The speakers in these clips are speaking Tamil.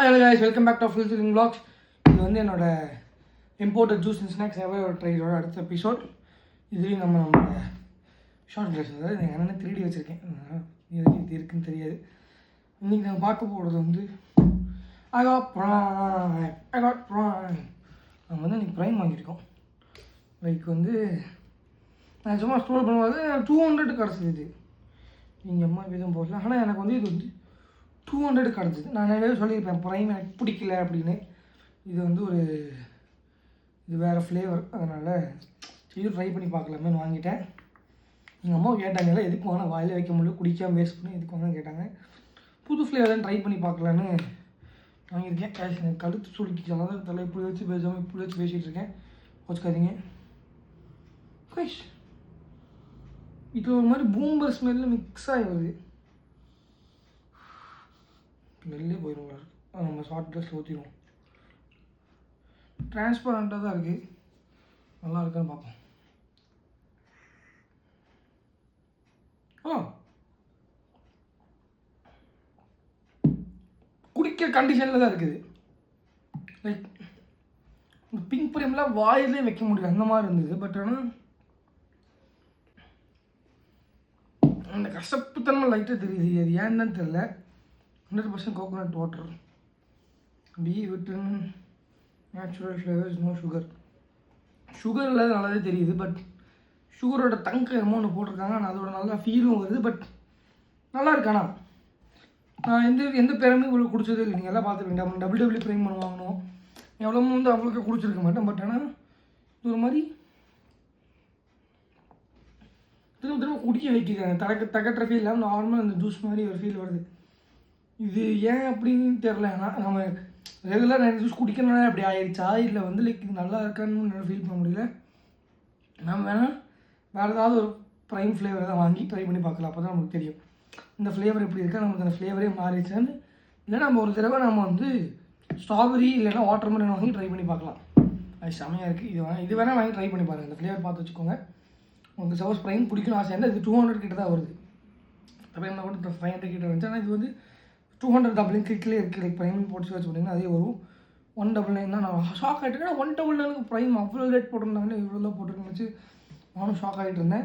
Hello guys, welcome back to fulfilling vlogs. இது வந்து என்னோட imported juice and snacks ever ட்ரையோட அடுத்த எபிசோட். இதுலேயும் நம்மளோட ஷார்ட் ட்ரெஸ், அதாவது நான் என்னென்ன 3D வச்சுருக்கேன், இது இருக்குன்னு தெரியாது. இன்றைக்கி நாங்கள் பார்க்க போகிறது வந்து I got prime. நம்ம வந்து இன்றைக்கி ப்ரைம் வாங்கியிருக்கோம். லைக் வந்து நான் சும்மா ஸ்டோர் பண்ணும்போது 200 கிடச்சிது. நீங்கள் அம்மா எதுவும் போடல, ஆனால் எனக்கு வந்து இது வந்து 200 கிடச்சிது. நான் நிறைய சொல்லியிருப்பேன் ப்ரைம் எனக்கு பிடிக்கல அப்படின்னு. இது வந்து இது வேறு ஃப்ளேவர், அதனால் இது ட்ரை பண்ணி பார்க்கலாமேன்னு வாங்கிட்டேன். எங்கள் அம்மா கேட்டாங்கல்ல, எதுக்கு வாங்கினா வாயிலே வைக்க முடியல, குடிக்காமல் வேஸ்ட் பண்ணி எதுக்கு வாங்க கேட்டாங்க. புது ஃப்ளேவர் தான் ட்ரை பண்ணி பார்க்கலான்னு வாங்கியிருக்கேன். கேஷ் எனக்கு கழுத்து சுருக்கிச்சு, அதான் தலை இப்படி வச்சு பேசாமல் இப்படி வச்சு பேசிகிட்டு இருக்கேன். வச்சுக்காதீங்க கேஷ். இது ஒரு மாதிரி பூம்பர் ஸ்மெல்லு மிக்ஸ் ஆகி வருது. ஸ்மெல்லே போயிடுங்களா, நம்ம ஷார்ட் ட்ரெஸ்ஸில் ஊற்றிடுவோம். டிரான்ஸ்பரண்ட்டாக தான் இருக்குது, நல்லா இருக்கான்னு பார்ப்போம். குடிக்கிற கண்டிஷனில் தான் இருக்குது. லைக் இந்த பிங்க் ப்ரைம்லாம் வாயிலே வைக்க முடியல, அந்த மாதிரி இருந்தது. பட் ஆனால் அந்த கசப்புத்தன்மை லைட்டாக தெரியுது. அது ஏன்னு தெரில. 100% கோகோனட் வாட்டர், பி விட்டன், natural flavours, no sugar. Sugar இல்லாத நல்லாவே தெரியுது. பட் சுகரோட தங்க என்னமோ ஒன்று போட்டிருக்காங்க, ஆனால் அதோட நல்லா ஃபீலும் வருது. பட் நல்லா இருக்காண்ணா. நான் எந்த பேருமே இவ்வளோ குடிச்சதே இல்லை. நீங்கள் எல்லாம் பார்த்துருக்கீங்க, நம்ம டபுள் ப்ரைம் பண்ண வாங்கினோம், எவ்வளோ வந்து அவ்வளோக்கு குடிச்சிருக்க மாட்டேன். பட் ஆனால் இது ஒரு மாதிரி திரும்ப குடிக்க வைக்கிறாங்க. தகட்டுற ஃபீல் இல்லாமல் நார்மலாக அந்த ஜூஸ் மாதிரி ஒரு ஃபீல் வருது. இது ஏன் அப்படின்னு தெரில. ஆனால் நம்ம ரெகுலராக நிறைய ஜூஸ் குடிக்கணும்னா அப்படி ஆயிடுச்சா, இல்லை வந்து லைக் இது நல்லா இருக்கான்னு ஃபீல் பண்ண முடியல. நம்ம வேணால் வேறு ஏதாவது ஒரு ப்ரைம் ஃப்ளேவரை தான் வாங்கி ட்ரை பண்ணி பார்க்கலாம். அப்போ தான் நமக்கு தெரியும் இந்த ஃப்ளேவர் எப்படி இருக்கா, நமக்கு அந்த ஃப்ளேவரே மாறிடுச்சான்னு. இல்லைனா நம்ம ஒரு தடவை நம்ம வந்து ஸ்ட்ராபெரி இல்லைனா வாட்டர்மெலன் வாங்கி ட்ரை பண்ணி பார்க்கலாம். அது செமையாக இருக்குது. இது வேணால் வாங்கி ட்ரை பண்ணி பாருங்கள். இந்த ஃப்ளேவர் பார்த்து வச்சுக்கோங்க. உங்களுக்கு சப்போஸ் ப்ரைம் பிடிக்கணும் ஆசை இருந்தால் இது 200 கிட்ட தான் வருது. ப்ரைம் கூட 500 கிட்ட வந்துச்சு. ஆனால் இது வந்து 200 டபுள் கிட்லேயே இருக்குது. லைக் ப்ரைம் போட்டு வச்சு போட்டிங்கன்னா அதே வரும். 199 தான். நான் ஷாக் ஆகிட்டேன். 199 ப்ரைம் அவ்வளோ ரேட் போட்டிருந்தாங்களே, இவ்வளோ தான் போட்டிருக்கேன்னு வச்சு நானும் ஷாக் ஆகிட்டு இருந்தேன்.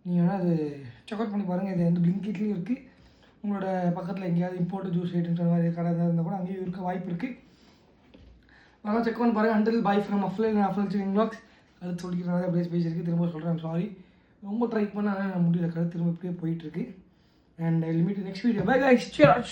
நீங்கள் வேணால் அது செக் அவுட் பண்ணி பாருங்கள். இது வந்து பிளிங்கிட்லேயும் இருக்குது. உங்களோட பக்கத்தில் எங்கேயாவது இம்போர்ட் ஜூஸ் ஐட்டம்ஸ் அந்த மாதிரி கடை இருந்தால் கூட அங்கேயும் இருக்க வாய்ப்பு இருக்குது. நல்லா செக் பண்ணி பாருங்கள். அண்டில் பை ஃப்ரம் அஃப்லிங் vlogs. அது சொல்லிக்கிறனால அப்படியே பேசியிருக்கு. திரும்ப சொல்கிறேன், சாரி. ரொம்ப ட்ரை பண்ண ஆனால் முடியல. கருத்து திரும்ப இப்படியே போயிட்டுருக்கு. And limit next video. Bye guys, cheers.